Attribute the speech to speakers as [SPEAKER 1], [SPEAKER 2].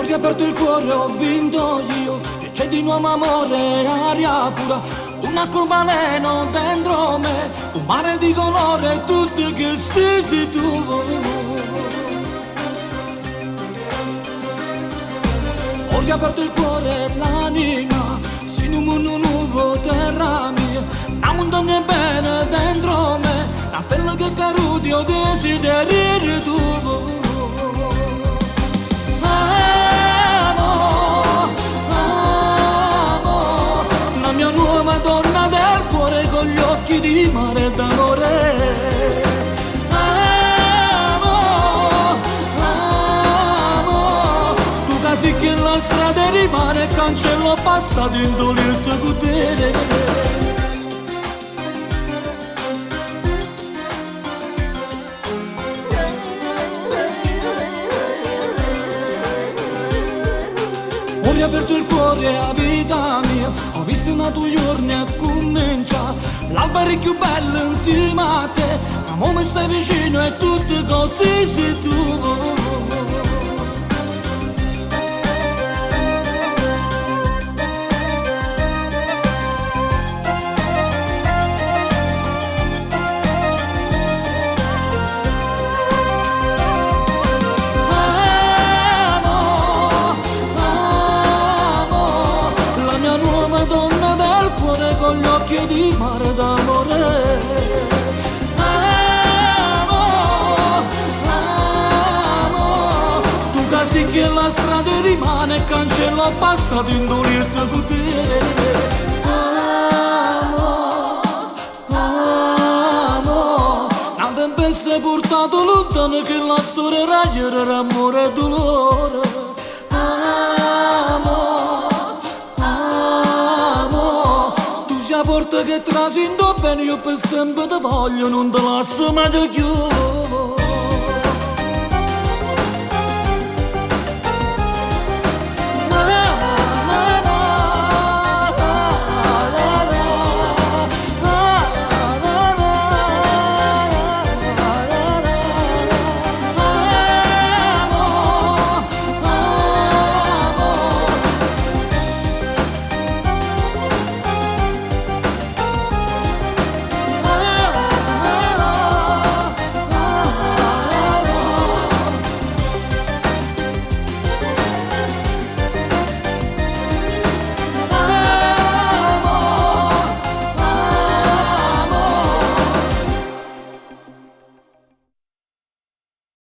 [SPEAKER 1] riaperto il cuore, ho vinto io, e c'è di nuovo amore, aria pura, un arcobaleno dentro me, un mare di colore, tutti che stessi tu. Ho riaperto il cuore e l'anima, in un mondo nuovo, terra mia, una montagna bene dentro me, una stella che caruti, ho desideri tu. La mia nuova donna del cuore con gli occhi di mare d'amore. Tu casi che la strada rimane, cancello passato in dolirte godere. Ho riaperto il cuore a vita mia, ho visto una tua giorni a cominciare, l'alba è più bella insieme a te, ma mi stai vicino e tutte così sei tu. Con gli occhi di mare d'amore. Tu casi che la strada rimane, cancello passato in dolirte potere. Una tempesta è portato lontano che la storia raglierà amore e dolore. La porta che trasindo bene, io per sempre ti voglio, non ti lascio mai da chiudere.